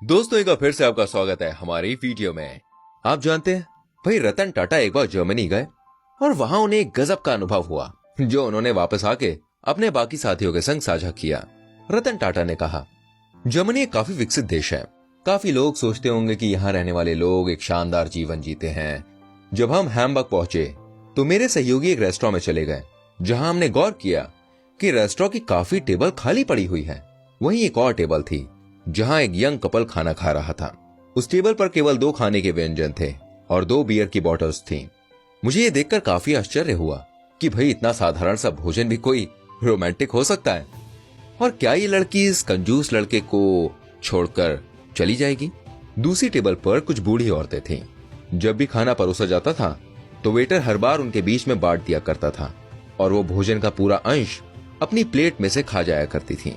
दोस्तों एक बार फिर से आपका स्वागत है हमारी वीडियो में। आप जानते हैं भाई रतन टाटा एक बार जर्मनी गए और वहां उन्हें एक गजब का अनुभव हुआ जो उन्होंने वापस आके अपने बाकी साथियों के संग साझा किया। रतन टाटा ने कहा, जर्मनी एक काफी विकसित देश है। काफी लोग सोचते होंगे कि यहाँ रहने वाले लोग एक शानदार जीवन जीते हैं। जब हम हैम्बर्ग पहुंचे तो मेरे सहयोगी एक रेस्टोरेंट में चले गए जहां हमने गौर किया कि रेस्टोरेंट की काफी टेबल खाली पड़ी हुई है। वहीं एक और टेबल थी जहां एक यंग कपल खाना खा रहा था। उस टेबल पर केवल 2 खाने के व्यंजन थे और 2 बियर की बॉटल्स थीं। मुझे ये देखकर काफी आश्चर्य हुआ कि भाई इतना साधारण सा भोजन भी कोई रोमांटिक हो सकता है। और क्या ये लड़की इस कंजूस लड़के को छोड़कर चली जाएगी? दूसरी टेबल पर कुछ बूढ़ी औरतें थीं। जब भी खाना परोसा जाता था तो वेटर हर बार उनके बीच में बांट दिया करता था और वो भोजन का पूरा अंश अपनी प्लेट में से खा जाया करती थी।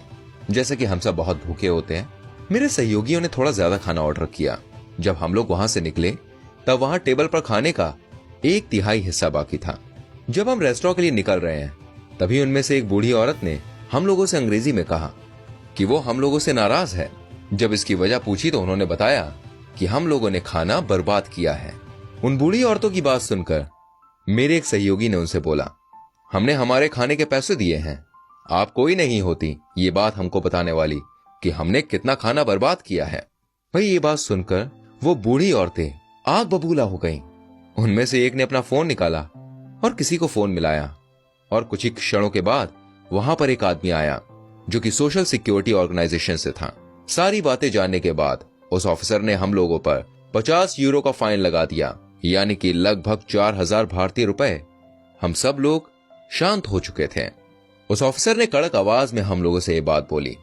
जैसे कि हम सब बहुत भूखे होते हैं, मेरे सहयोगियों ने थोड़ा ज्यादा खाना ऑर्डर किया। जब हम लोग वहां से निकले तब वहां टेबल पर खाने का 1/3 हिस्सा बाकी था। जब हम रेस्टोरेंट के लिए निकल रहे हैं तभी उनमें से एक बूढ़ी औरत ने हम लोगों से अंग्रेजी में कहा कि वो हम लोगों से नाराज है। जब इसकी वजह पूछी तो उन्होंने बताया कि हम लोगों ने खाना बर्बाद किया है। उन बूढ़ी औरतों की बात सुनकर मेरे एक सहयोगी ने उनसे बोला, हमने हमारे खाने के पैसे दिए हैं, आप कोई नहीं होती ये बात हमको बताने वाली कि हमने कितना खाना बर्बाद किया है। भाई ये बात सुनकर वो बूढ़ी औरतें आग बबूला हो गईं। उनमें से एक ने अपना फोन निकाला और किसी को फोन मिलाया और कुछ ही क्षणों के बाद वहां पर एक आदमी आया जो कि सोशल सिक्योरिटी ऑर्गेनाइजेशन से था। सारी बातें जानने के बाद उस ऑफिसर ने हम लोगों पर 50 यूरो का फाइन लगा दिया, यानी कि लगभग 4000 भारतीय रुपए। हम सब लोग शांत हो चुके थे। उस ऑफिसर ने कड़क आवाज में हम लोगों से ये बात बोली,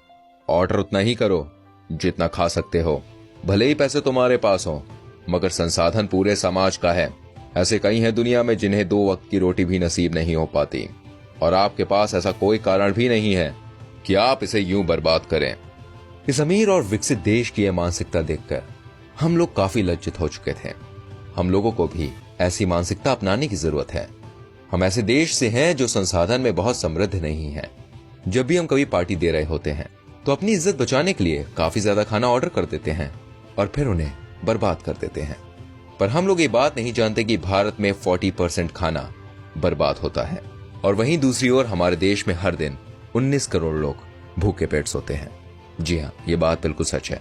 ऑर्डर उतना ही करो जितना खा सकते हो, भले ही पैसे तुम्हारे पास हो मगर संसाधन पूरे समाज का है। ऐसे कई हैं दुनिया में जिन्हें 2 वक्त की रोटी भी नसीब नहीं हो पाती और आपके पास ऐसा कोई कारण भी नहीं है कि आप इसे यूं बर्बाद करें। इस अमीर और विकसित देश की यह मानसिकता देखकर हम लोग काफी लज्जित हो चुके थे। हम लोगों को भी ऐसी मानसिकता अपनाने की जरूरत है। हम ऐसे देश से हैं जो संसाधन में बहुत समृद्ध नहीं है। जब भी हम कभी पार्टी दे रहे होते हैं तो अपनी इज्जत बचाने के लिए काफी ज्यादा खाना ऑर्डर कर देते हैं और फिर उन्हें बर्बाद कर देते हैं। पर हम लोग ये बात नहीं जानते कि भारत में 40% खाना बर्बाद होता है और वहीं दूसरी ओर हमारे देश में हर दिन 19 करोड़ लोग भूखे पेट सोते हैं। जी हाँ, ये बात बिल्कुल सच है।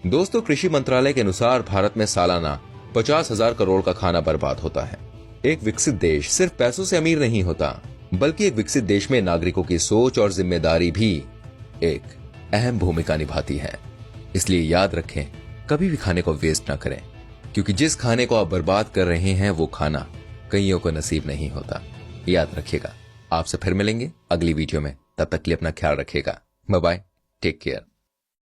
दोस्तों, कृषि मंत्रालय के अनुसार भारत में सालाना 50,000 करोड़ का खाना बर्बाद होता है। एक विकसित देश सिर्फ पैसों से अमीर नहीं होता, बल्कि एक विकसित देश में नागरिकों की सोच और जिम्मेदारी भी एक अहम भूमिका निभाती है। इसलिए याद रखें, कभी भी खाने को वेस्ट ना करें, क्योंकि जिस खाने को आप बर्बाद कर रहे हैं वो खाना कईयों को नसीब नहीं होता। याद रखिएगा। आपसे फिर मिलेंगे अगली वीडियो में। तब तक के लिए अपना ख्याल रखिएगा। Bye bye, take care.